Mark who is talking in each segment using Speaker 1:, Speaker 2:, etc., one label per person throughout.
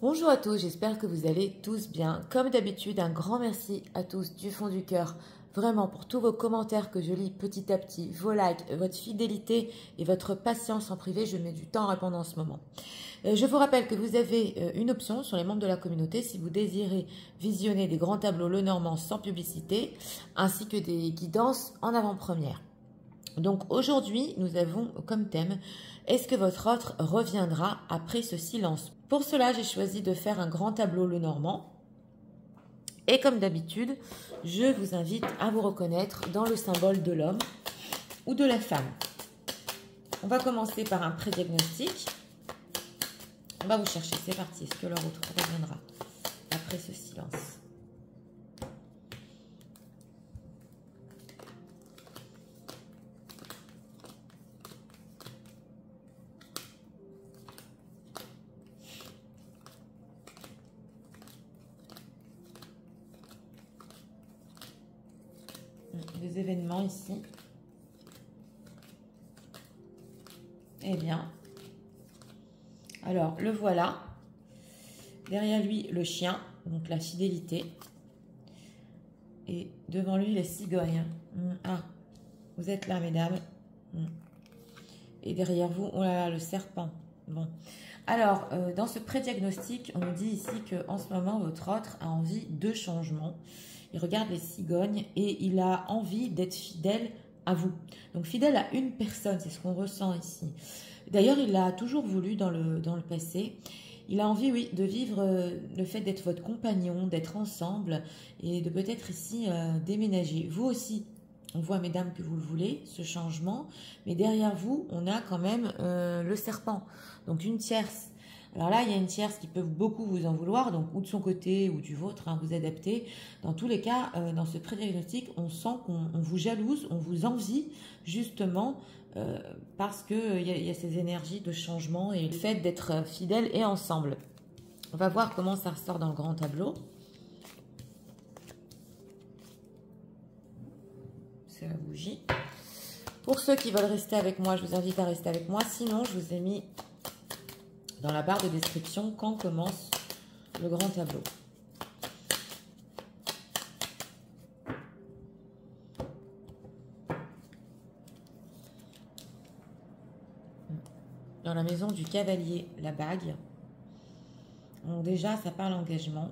Speaker 1: Bonjour à tous, j'espère que vous allez tous bien. Comme d'habitude, un grand merci à tous du fond du cœur, vraiment pour tous vos commentaires que je lis petit à petit, vos likes, votre fidélité et votre patience en privé. Je mets du temps à répondre en ce moment. Je vous rappelle que vous avez une option sur les membres de la communauté si vous désirez visionner des grands tableaux Lenormand sans publicité, ainsi que des guidances en avant-première. Donc aujourd'hui, nous avons comme thème « Est-ce que votre autre reviendra après ce silence ?» Pour cela, j'ai choisi de faire un grand tableau Lenormand. Et comme d'habitude, je vous invite à vous reconnaître dans le symbole de l'homme ou de la femme. On va commencer par un pré-diagnostic. On va vous chercher, c'est parti. Est-ce que leur autre reviendra après ce silence ? Des événements ici. Eh bien, alors le voilà. Derrière lui, le chien, donc la fidélité. Et devant lui, les cigognes. Ah, vous êtes là, mesdames. Et derrière vous, oh là là, le serpent. Bon. Alors, dans ce pré-diagnostic, on nous dit ici qu'en ce moment, votre autre a envie de changement. Il regarde les cigognes et il a envie d'être fidèle à vous. Donc, fidèle à une personne, c'est ce qu'on ressent ici. D'ailleurs, il l'a toujours voulu dans le passé. Il a envie, oui, de vivre le fait d'être votre compagnon, d'être ensemble et de peut-être ici déménager. Vous aussi, on voit, mesdames, que vous le voulez, ce changement. Mais derrière vous, on a quand même le serpent. Donc, une tierce. Alors là, il y a une tierce qui peut beaucoup vous en vouloir, donc ou de son côté ou du vôtre, hein, vous adaptez. Dans tous les cas, dans ce pré-diagnostic, on sent qu'on vous jalouse, on vous envie, justement, parce qu'il y a ces énergies de changement et le fait d'être fidèles et ensemble. On va voir comment ça ressort dans le grand tableau. C'est la bougie. Pour ceux qui veulent rester avec moi, je vous invite à rester avec moi. Sinon, je vous ai mis dans la barre de description quand commence le grand tableau. Dans la maison du cavalier, la bague. Donc déjà, ça parle engagement.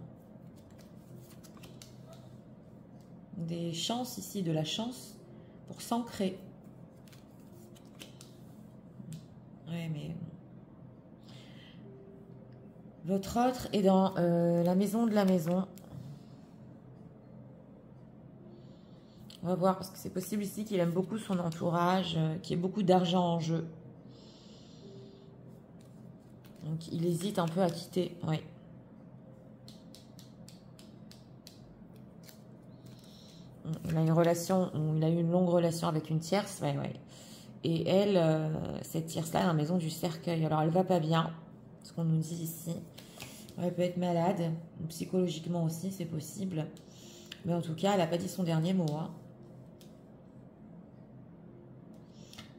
Speaker 1: Des chances ici, de la chance pour s'ancrer. Ouais, mais votre autre est dans la maison de la maison. On va voir, parce que c'est possible ici qu'il aime beaucoup son entourage, qu'il y ait beaucoup d'argent en jeu. Donc, il hésite un peu à quitter. Oui. Il a une relation, il a eu une longue relation avec une tierce. Ouais, ouais. Et elle, cette tierce-là, est dans la maison du cercueil. Alors, elle va pas bien, ce qu'on nous dit ici. Elle peut être malade, psychologiquement aussi, c'est possible. Mais en tout cas, elle n'a pas dit son dernier mot. Hein.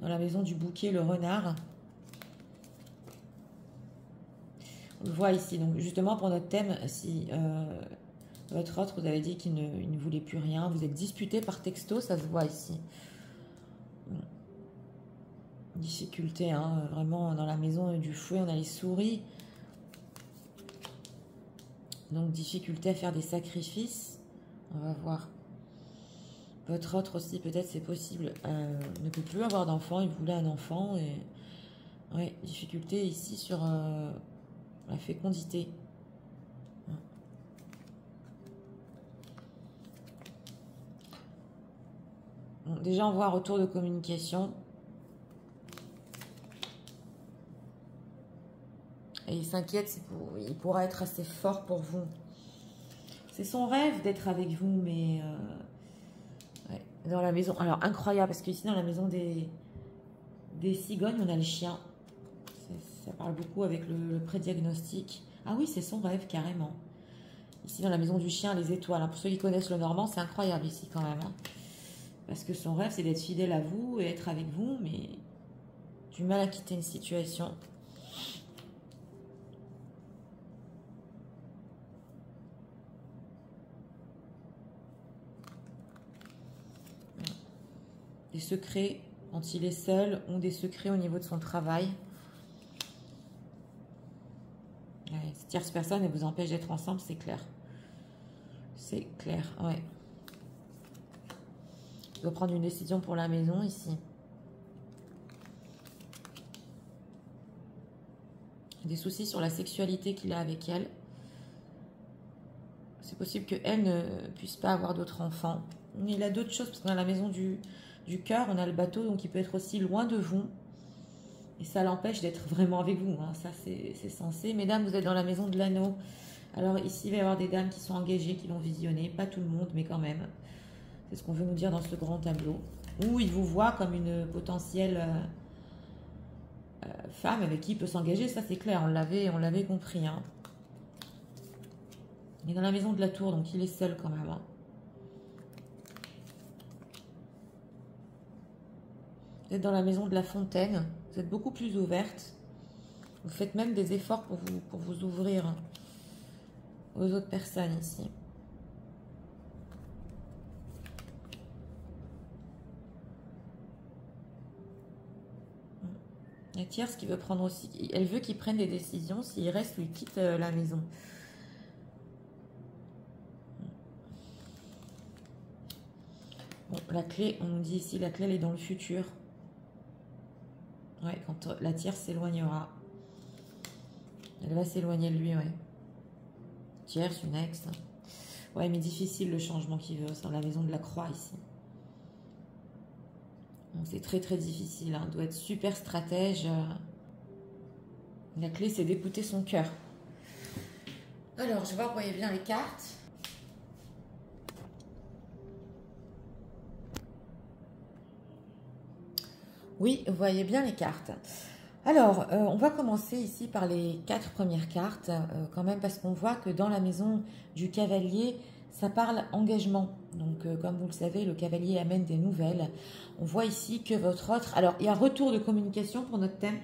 Speaker 1: Dans la maison du bouquet, le renard. On le voit ici. Donc, justement, pour notre thème, si votre autre, vous avez dit qu'il ne voulait plus rien, vous êtes disputé par texto, ça se voit ici. Difficulté, hein, vraiment, dans la maison du fouet, on a les souris. Donc, difficulté à faire des sacrifices. On va voir. Votre autre aussi, peut-être, c'est possible, ne peut plus avoir d'enfant. Il voulait un enfant. Et ouais, difficulté ici sur la fécondité. Bon, déjà, on voit un retour de communication. Et il s'inquiète, il pourra être assez fort pour vous. C'est son rêve d'être avec vous, mais ouais, dans la maison. Alors, incroyable, parce qu'ici, dans la maison des cigognes, on a le chien. Ça parle beaucoup avec le pré-diagnostic. Ah oui, c'est son rêve, carrément. Ici, dans la maison du chien, les étoiles. Hein. Pour ceux qui connaissent le Normand, c'est incroyable ici, quand même. Hein. Parce que son rêve, c'est d'être fidèle à vous et être avec vous, mais du mal à quitter une situation. secrets quand il est seul ou des secrets au niveau de son travail. Ouais, cette tierce personne, elle vous empêche d'être ensemble, c'est clair. C'est clair, ouais. Il doit prendre une décision pour la maison ici. Des soucis sur la sexualité qu'il a avec elle. C'est possible qu'elle ne puisse pas avoir d'autres enfants. Mais il a d'autres choses, parce qu'on a la maison du cœur, on a le bateau, donc il peut être aussi loin de vous. Et ça l'empêche d'être vraiment avec vous. Hein. Ça, c'est censé. Mesdames, vous êtes dans la maison de l'anneau. Alors ici, il va y avoir des dames qui sont engagées, qui vont visionner. Pas tout le monde, mais quand même. C'est ce qu'on veut nous dire dans ce grand tableau. Où il vous voit comme une potentielle femme avec qui il peut s'engager. Ça, c'est clair. On l'avait compris. Hein. Il est dans la maison de la tour, donc il est seul quand même. Hein. Vous êtes dans la maison de la fontaine. Vous êtes beaucoup plus ouverte. Vous faites même des efforts pour vous ouvrir aux autres personnes ici. La tierce qui veut prendre aussi... Elle veut qu'il prenne des décisions. S'il reste, lui quitte la maison. Bon, la clé, on nous dit ici, la clé, elle est dans le futur. Ouais, quand la tierce s'éloignera. Elle va s'éloigner de lui, ouais. Tierce, une ex. Ouais, mais difficile le changement qu'il veut. C'est dans la maison de la croix, ici. C'est très, très difficile. Hein. Il doit être super stratège. La clé, c'est d'écouter son cœur. Alors, je vois, vous voyez bien les cartes. Oui, vous voyez bien les cartes. Alors, on va commencer ici par les 4 premières cartes, quand même, parce qu'on voit que dans la maison du cavalier, ça parle engagement. Donc, comme vous le savez, le cavalier amène des nouvelles. On voit ici que votre autre... Alors, il y a retour de communication pour notre thème.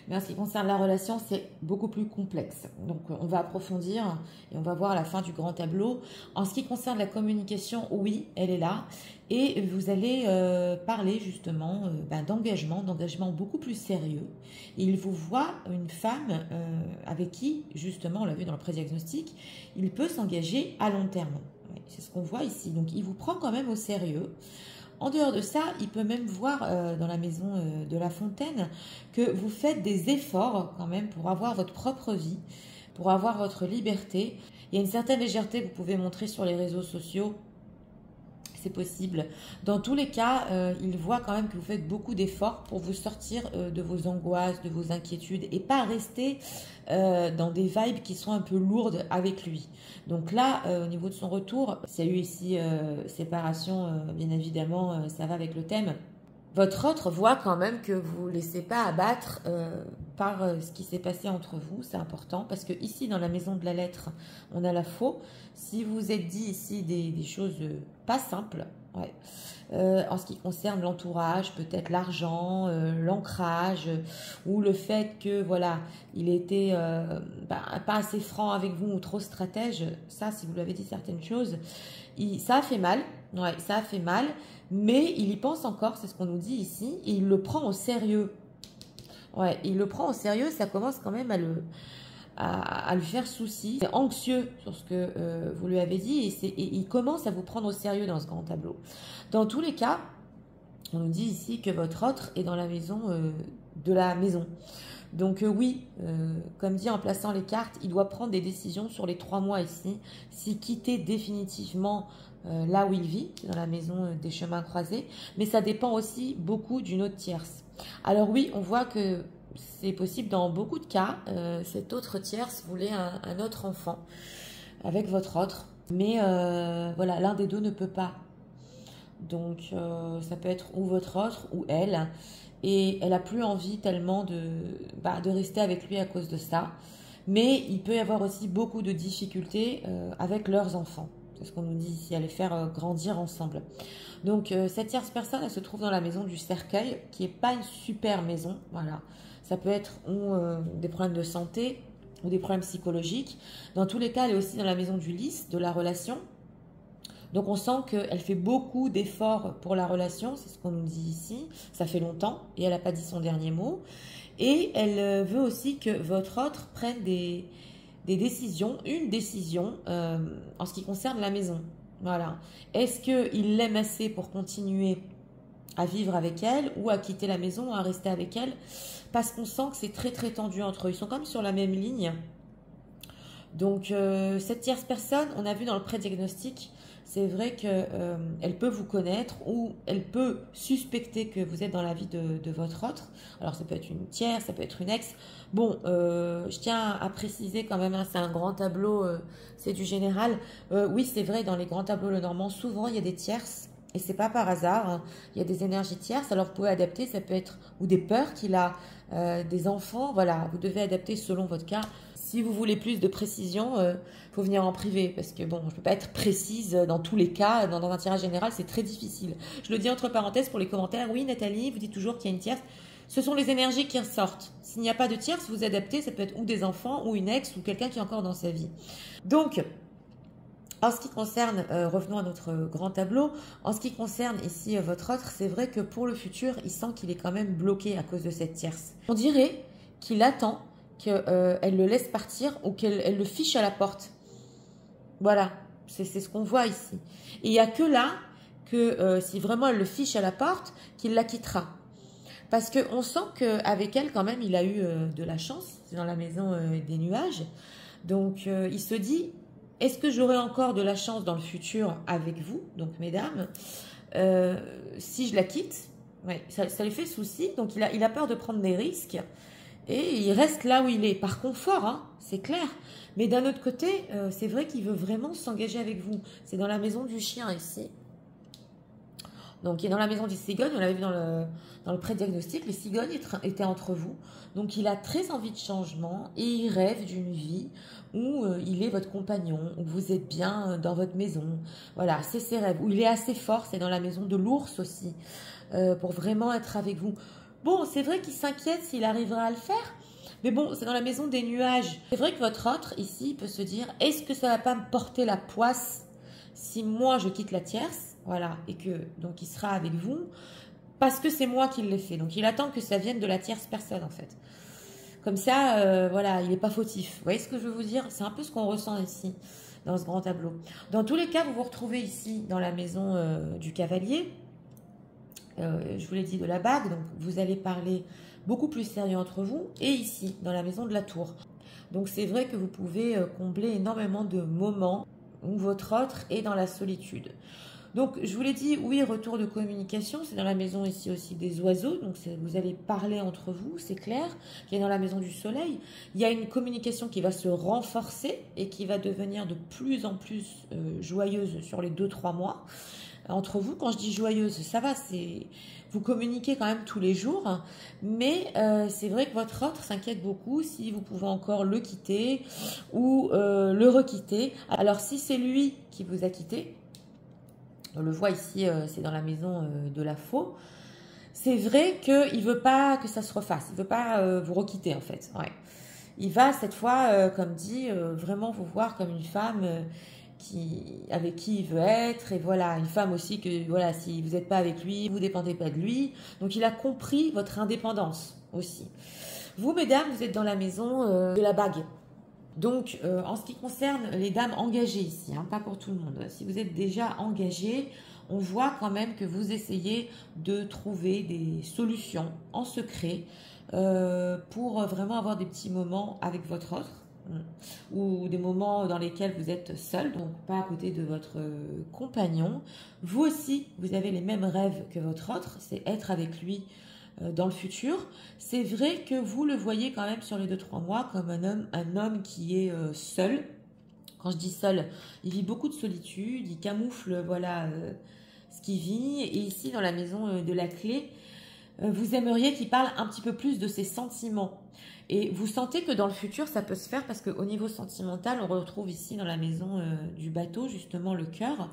Speaker 1: Mais en ce qui concerne la relation, c'est beaucoup plus complexe. Donc, on va approfondir et on va voir à la fin du grand tableau. En ce qui concerne la communication, oui, elle est là. Et vous allez parler justement d'engagement beaucoup plus sérieux. Et il vous voit une femme avec qui, justement, on l'a vu dans le pré-diagnostic, il peut s'engager à long terme. C'est ce qu'on voit ici. Donc, il vous prend quand même au sérieux. En dehors de ça, il peut même voir dans la maison de la fontaine que vous faites des efforts quand même pour avoir votre propre vie, pour avoir votre liberté. Il y a une certaine légèreté que vous pouvez montrer sur les réseaux sociaux. C'est possible. Dans tous les cas, il voit quand même que vous faites beaucoup d'efforts pour vous sortir de vos angoisses, de vos inquiétudes et pas rester dans des vibes qui sont un peu lourdes avec lui. Donc là, au niveau de son retour, s'il y a eu ici séparation, bien évidemment, ça va avec le thème. Votre autre voit quand même que vous ne laissez pas abattre par ce qui s'est passé entre vous. C'est important parce que ici, dans la maison de la lettre, on a la faux. Si vous vous êtes dit ici des choses pas simples, ouais. En ce qui concerne l'entourage, peut-être l'argent, l'ancrage ou le fait que voilà, il était pas assez franc avec vous ou trop stratège. Ça, si vous lui avez dit certaines choses, ça a fait mal. Ouais, ça a fait mal. Mais il y pense encore, c'est ce qu'on nous dit ici, et il le prend au sérieux. Ouais, il le prend au sérieux, ça commence quand même à lui faire souci. Il est anxieux sur ce que vous lui avez dit, et il commence à vous prendre au sérieux dans ce grand tableau. Dans tous les cas, on nous dit ici que votre autre est dans la maison de la maison. Donc oui, comme dit en plaçant les cartes, il doit prendre des décisions sur les 3 mois ici, si quitter définitivement là où il vit, dans la maison des chemins croisés, mais ça dépend aussi beaucoup d'une autre tierce. Alors oui, on voit que c'est possible dans beaucoup de cas, cette autre tierce voulait un autre enfant avec votre autre, mais voilà, l'un des deux ne peut pas. Donc ça peut être ou votre autre ou elle, et elle n'a plus envie tellement de rester avec lui à cause de ça, mais il peut y avoir aussi beaucoup de difficultés avec leurs enfants. C'est ce qu'on nous dit ici, à les faire grandir ensemble. Donc, cette tierce personne, elle se trouve dans la maison du cercueil, qui n'est pas une super maison. Voilà. Ça peut être des problèmes de santé ou des problèmes psychologiques. Dans tous les cas, elle est aussi dans la maison du lys, de la relation. Donc on sent qu'elle fait beaucoup d'efforts pour la relation, c'est ce qu'on nous dit ici. Ça fait longtemps et elle n'a pas dit son dernier mot. Et elle veut aussi que votre autre prenne des décisions, une décision en ce qui concerne la maison. Voilà. Est-ce qu'il l'aime assez pour continuer à vivre avec elle ou à quitter la maison, à rester avec elle? Parce qu'on sent que c'est très très tendu entre eux. Ils sont comme sur la même ligne. Donc cette tierce personne, on a vu dans le pré-diagnostic, c'est vrai qu'elle peut vous connaître ou elle peut suspecter que vous êtes dans la vie de votre autre. Alors ça peut être une tierce, ça peut être une ex. Bon, je tiens à préciser quand même, hein, c'est un grand tableau, c'est du général. Oui, c'est vrai, dans les grands tableaux Lenormand, souvent il y a des tierces. Et c'est pas par hasard, hein. Il y a des énergies tierces, alors vous pouvez adapter, ça peut être, ou des peurs qu'il a, des enfants, voilà, vous devez adapter selon votre cas. Si vous voulez plus de précision, faut venir en privé, parce que bon, je peux pas être précise dans tous les cas, dans un tirage général, c'est très difficile. Je le dis entre parenthèses pour les commentaires, oui Nathalie, vous dites toujours qu'il y a une tierce, ce sont les énergies qui ressortent. S'il n'y a pas de tierce, vous adaptez, ça peut être ou des enfants, ou une ex, ou quelqu'un qui est encore dans sa vie. Donc, en ce qui concerne, revenons à notre grand tableau, en ce qui concerne ici votre autre, c'est vrai que pour le futur, il sent qu'il est quand même bloqué à cause de cette tierce. On dirait qu'il attend qu'elle le laisse partir ou qu'elle le fiche à la porte. Voilà, c'est ce qu'on voit ici. Et il n'y a que là que si vraiment elle le fiche à la porte, qu'il la quittera. Parce qu'on sent qu'avec elle, quand même, il a eu de la chance. C'est dans la maison des nuages. Donc, il se dit... Est-ce que j'aurai encore de la chance dans le futur avec vous, donc mesdames, si je la quitte? Ouais, ça lui fait souci, donc il a peur de prendre des risques et il reste là où il est, par confort, hein, c'est clair. Mais d'un autre côté, c'est vrai qu'il veut vraiment s'engager avec vous. C'est dans la maison du chien ici. Donc il est dans la maison des cigognes, on l'avait vu dans le pré-diagnostic, les cigognes étaient entre vous. Donc il a très envie de changement et il rêve d'une vie où il est votre compagnon, où vous êtes bien dans votre maison. Voilà, c'est ses rêves. Où il est assez fort, c'est dans la maison de l'ours aussi, pour vraiment être avec vous. Bon, c'est vrai qu'il s'inquiète s'il arrivera à le faire. Mais bon, c'est dans la maison des nuages. C'est vrai que votre autre, ici, peut se dire, est-ce que ça ne va pas me porter la poisse si moi je quitte la tierce? Voilà, et que donc il sera avec vous parce que c'est moi qui l'ai fait. Donc il attend que ça vienne de la tierce personne en fait. Comme ça, voilà, il n'est pas fautif. Vous voyez ce que je veux vous dire? C'est un peu ce qu'on ressent ici dans ce grand tableau. Dans tous les cas, vous vous retrouvez ici dans la maison du cavalier. Je vous l'ai dit, de la bague. Donc vous allez parler beaucoup plus sérieux entre vous. Et ici, dans la maison de la tour. Donc c'est vrai que vous pouvez combler énormément de moments où votre autre est dans la solitude. Donc, je vous l'ai dit, oui, retour de communication, c'est dans la maison ici aussi des oiseaux, donc vous allez parler entre vous, c'est clair, qui est dans la maison du soleil. Il y a une communication qui va se renforcer et qui va devenir de plus en plus joyeuse sur les 2-3 mois. Entre vous, quand je dis joyeuse, ça va, vous communiquez quand même tous les jours, mais c'est vrai que votre autre s'inquiète beaucoup si vous pouvez encore le quitter ou le requitter. Alors, si c'est lui qui vous a quitté, on le voit ici, c'est dans la maison de la faux. C'est vrai qu'il ne veut pas que ça se refasse. Il ne veut pas vous requitter, en fait. Ouais. Il va, cette fois, comme dit, vraiment vous voir comme une femme avec qui il veut être. Et voilà, une femme aussi que, voilà, si vous n'êtes pas avec lui, vous ne dépendez pas de lui. Donc, il a compris votre indépendance aussi. Vous, mesdames, vous êtes dans la maison de la bague. Donc, en ce qui concerne les dames engagées ici, hein, pas pour tout le monde. Si vous êtes déjà engagées, on voit quand même que vous essayez de trouver des solutions en secret pour vraiment avoir des petits moments avec votre autre ou des moments dans lesquels vous êtes seul, donc pas à côté de votre compagnon. Vous aussi, vous avez les mêmes rêves que votre autre, c'est être avec lui dans le futur. C'est vrai que vous le voyez quand même sur les 2-3 mois comme un homme qui est seul. Quand je dis seul, il vit beaucoup de solitude, il camoufle voilà ce qu'il vit. Et ici, dans la maison de la clé, vous aimeriez qu'il parle un petit peu plus de ses sentiments. Et vous sentez que dans le futur, ça peut se faire parce qu'au niveau sentimental, on retrouve ici dans la maison du bateau, justement le cœur.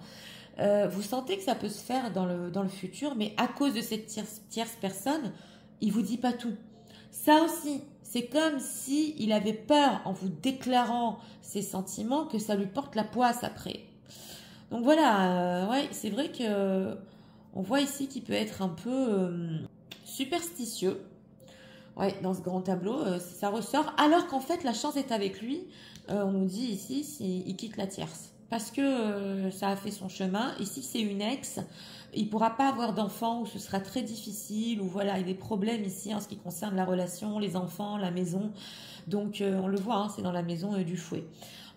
Speaker 1: Vous sentez que ça peut se faire dans le futur, mais à cause de cette tierce personne, il ne vous dit pas tout. Ça aussi, c'est comme s'il avait peur, en vous déclarant ses sentiments, que ça lui porte la poisse après. Donc voilà, ouais, c'est vrai que on voit ici qu'il peut être un peu superstitieux. Ouais, dans ce grand tableau, ça ressort. Alors qu'en fait, la chance est avec lui. On nous dit ici, il quitte la tierce. Parce que ça a fait son chemin. Ici, c'est une ex. Il ne pourra pas avoir d'enfants ou ce sera très difficile. Ou voilà, il y a des problèmes ici en ce qui concerne la relation, les enfants, la maison. Donc, on le voit, hein, c'est dans la maison du fouet.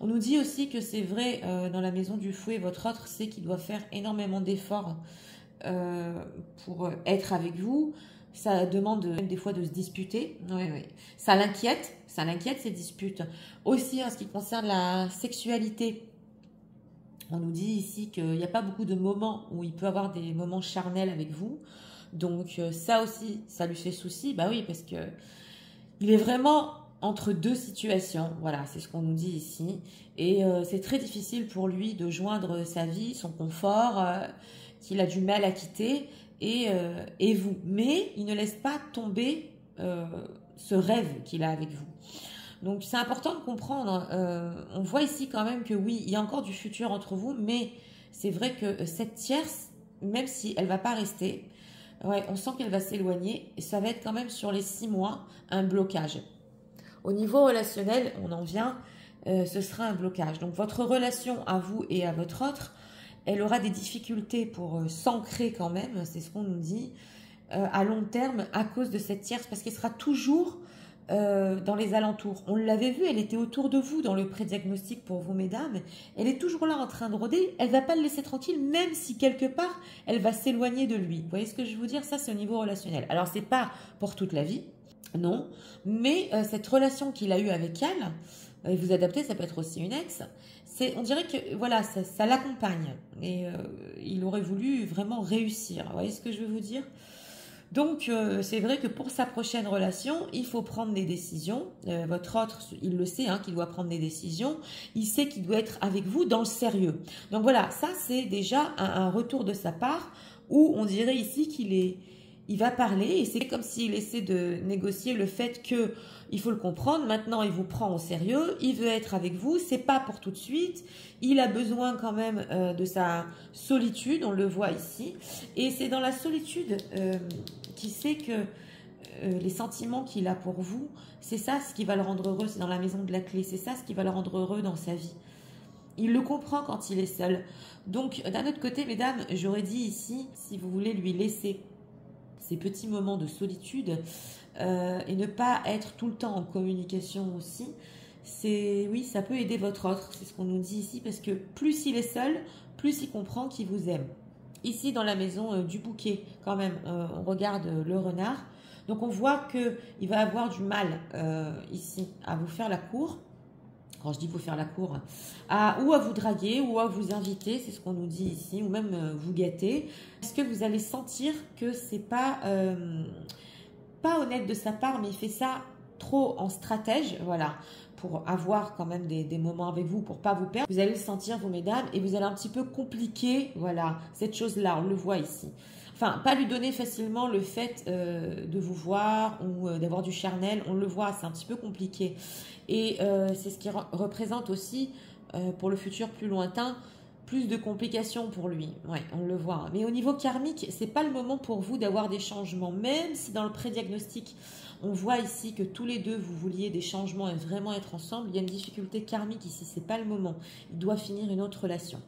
Speaker 1: On nous dit aussi que c'est vrai, dans la maison du fouet, votre autre sait qu'il doit faire énormément d'efforts pour être avec vous. Ça demande même des fois de se disputer. Oui, oui. Ça l'inquiète ces disputes. Aussi en ce qui concerne la sexualité, on nous dit ici qu'il n'y a pas beaucoup de moments où il peut avoir des moments charnels avec vous. Donc ça aussi, ça lui fait souci. Bah oui, parce que il est vraiment entre deux situations. Voilà, c'est ce qu'on nous dit ici. Et c'est très difficile pour lui de joindre sa vie, son confort, qu'il a du mal à quitter, et vous. Mais il ne laisse pas tomber ce rêve qu'il a avec vous. Donc c'est important de comprendre. On voit ici quand même que oui, il y a encore du futur entre vous, mais c'est vrai que cette tierce, même si elle ne va pas rester, ouais, on sent qu'elle va s'éloigner, et ça va être quand même sur les 6 mois un blocage. Au niveau relationnel, on en vient, ce sera un blocage. Donc votre relation à vous et à votre autre, elle aura des difficultés pour s'ancrer quand même, c'est ce qu'on nous dit, à long terme à cause de cette tierce, parce qu'elle sera toujours dans les alentours. On l'avait vu, elle était autour de vous dans le pré-diagnostic pour vous, mesdames. Elle est toujours là en train de rôder. Elle ne va pas le laisser tranquille, même si quelque part, elle va s'éloigner de lui. Vous voyez ce que je veux dire? Ça, c'est au niveau relationnel. Alors, c'est pas pour toute la vie, non. Mais cette relation qu'il a eue avec elle, vous adaptez, ça peut être aussi une ex. On dirait que voilà, ça l'accompagne. Et il aurait voulu vraiment réussir. Vous voyez ce que je veux vous dire? Donc, c'est vrai que pour sa prochaine relation, il faut prendre des décisions. Votre autre, il le sait, hein, qu'il doit prendre des décisions. Il sait qu'il doit être avec vous dans le sérieux. Donc voilà, ça c'est déjà un retour de sa part où on dirait ici il va parler et c'est comme s'il essaie de négocier le fait que il faut le comprendre. Maintenant, il vous prend au sérieux, il veut être avec vous, c'est pas pour tout de suite. Il a besoin quand même de sa solitude, on le voit ici, et c'est dans la solitude qu'il sait que les sentiments qu'il a pour vous, c'est ça ce qui va le rendre heureux. C'est dans la maison de la clé, c'est ça ce qui va le rendre heureux dans sa vie. Il le comprend quand il est seul. Donc, d'un autre côté, mesdames, j'aurais dit ici, si vous voulez lui laisser ces petits moments de solitude et ne pas être tout le temps en communication aussi, oui, ça peut aider votre autre. C'est ce qu'on nous dit ici, parce que plus il est seul, plus il comprend qu'il vous aime. Ici, dans la maison du bouquet, quand même, on regarde le renard. Donc, on voit qu'il va avoir du mal ici à vous faire la cour. Quand je dis vous faire la cour, ou à vous draguer, ou à vous inviter, c'est ce qu'on nous dit ici, ou même vous gâter. Est-ce que vous allez sentir que c'est pas honnête de sa part, mais il fait ça trop en stratège, voilà, pour avoir quand même des moments avec vous, pour pas vous perdre. Vous allez le sentir, vous mesdames, et vous allez un petit peu compliquer, voilà, cette chose-là, on le voit ici. Enfin, pas lui donner facilement le fait de vous voir ou d'avoir du charnel, on le voit, c'est un petit peu compliqué. Et c'est ce qui représente aussi, pour le futur plus lointain, plus de complications pour lui. Ouais, on le voit. Mais au niveau karmique, c'est pas le moment pour vous d'avoir des changements. Même si dans le pré-diagnostic, on voit ici que tous les deux, vous vouliez des changements et vraiment être ensemble, il y a une difficulté karmique ici. C'est pas le moment. Il doit finir une autre relation.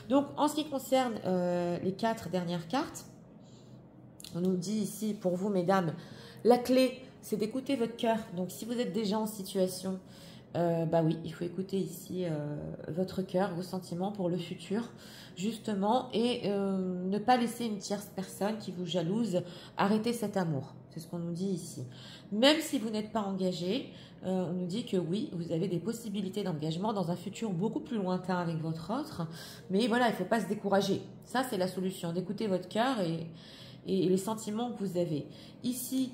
Speaker 1: Donc, en ce qui concerne les 4 dernières cartes, on nous dit ici, pour vous, mesdames, la clé, c'est d'écouter votre cœur. Donc, si vous êtes déjà en situation, bah oui, il faut écouter ici votre cœur, vos sentiments pour le futur, justement, et ne pas laisser une tierce personne qui vous jalouse arrêter cet amour. C'est ce qu'on nous dit ici. Même si vous n'êtes pas engagé, on nous dit que oui, vous avez des possibilités d'engagement dans un futur beaucoup plus lointain avec votre autre. Mais voilà, il ne faut pas se décourager. Ça, c'est la solution, d'écouter votre cœur et les sentiments que vous avez. Ici,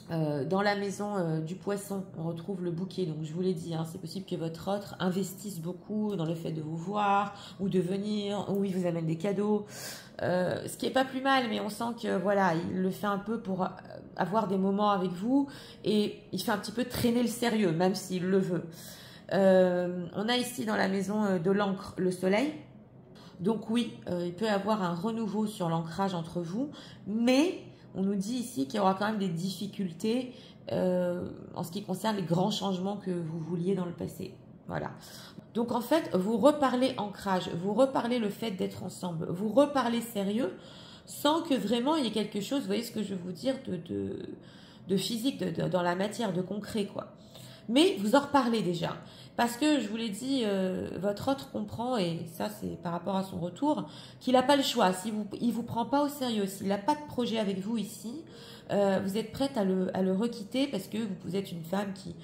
Speaker 1: dans la maison du poisson, on retrouve le bouquet. Donc, je vous l'ai dit, hein, c'est possible que votre autre investisse beaucoup dans le fait de vous voir ou de venir, ou il vous amène des cadeaux. Ce qui est pas plus mal, mais on sent que voilà, il le fait un peu pour avoir des moments avec vous et il fait un petit peu traîner le sérieux, même s'il le veut. On a ici dans la maison de l'encre le soleil. Donc oui, il peut y avoir un renouveau sur l'ancrage entre vous, mais on nous dit ici qu'il y aura quand même des difficultés en ce qui concerne les grands changements que vous vouliez dans le passé. Voilà. Donc en fait, vous reparlez ancrage, vous reparlez le fait d'être ensemble, vous reparlez sérieux sans que vraiment il y ait quelque chose, vous voyez ce que je veux vous dire, de physique, dans la matière, de concret quoi. Mais vous en reparlez déjà. Parce que je vous l'ai dit, votre autre comprend, et ça c'est par rapport à son retour, qu'il n'a pas le choix. Il ne vous prend pas au sérieux, s'il n'a pas de projet avec vous ici, vous êtes prête à le requitter parce que vous êtes une femme qui,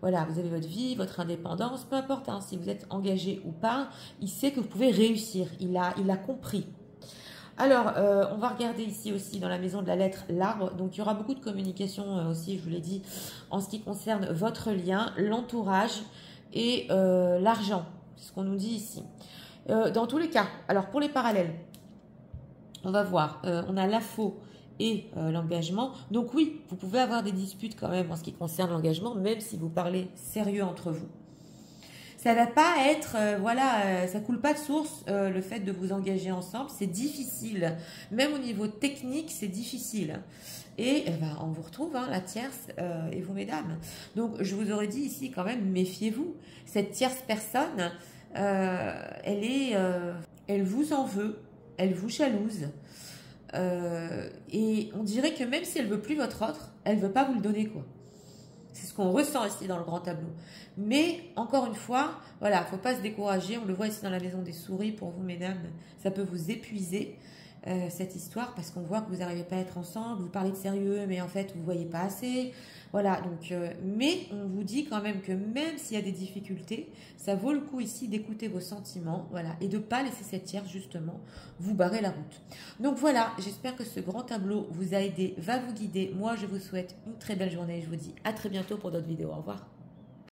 Speaker 1: voilà, vous avez votre vie, votre indépendance, peu importe hein, si vous êtes engagé ou pas, il sait que vous pouvez réussir, il a compris. Alors, on va regarder ici aussi dans la maison de la lettre, l'arbre. Donc, il y aura beaucoup de communication aussi, je vous l'ai dit, en ce qui concerne votre lien, l'entourage et l'argent. C'est ce qu'on nous dit ici. Dans tous les cas, alors pour les parallèles, on va voir. On a la faux et l'engagement. Donc oui, vous pouvez avoir des disputes quand même en ce qui concerne l'engagement, même si vous parlez sérieux entre vous. Ça va pas être, voilà, ça coule pas de source le fait de vous engager ensemble. C'est difficile, même au niveau technique, c'est difficile. Et ben, on vous retrouve, hein, la tierce et vous, mesdames. Donc, je vous aurais dit ici quand même, méfiez-vous. Cette tierce personne, elle vous en veut, elle vous jalouse. Et on dirait que même si elle veut plus votre autre, elle veut pas vous le donner, quoi. C'est ce qu'on ressent ici dans le grand tableau. Mais, encore une fois, voilà, faut pas se décourager. On le voit ici dans la maison des souris. Pour vous, mesdames, ça peut vous épuiser, cette histoire, parce qu'on voit que vous n'arrivez pas à être ensemble. Vous parlez de sérieux, mais en fait, vous ne voyez pas assez. Voilà, donc, mais on vous dit quand même que même s'il y a des difficultés, ça vaut le coup ici d'écouter vos sentiments, voilà, et de ne pas laisser cette tierce, justement, vous barrer la route. Donc voilà, j'espère que ce grand tableau vous a aidé, va vous guider. Moi, je vous souhaite une très belle journée. Je vous dis à très bientôt pour d'autres vidéos. Au revoir.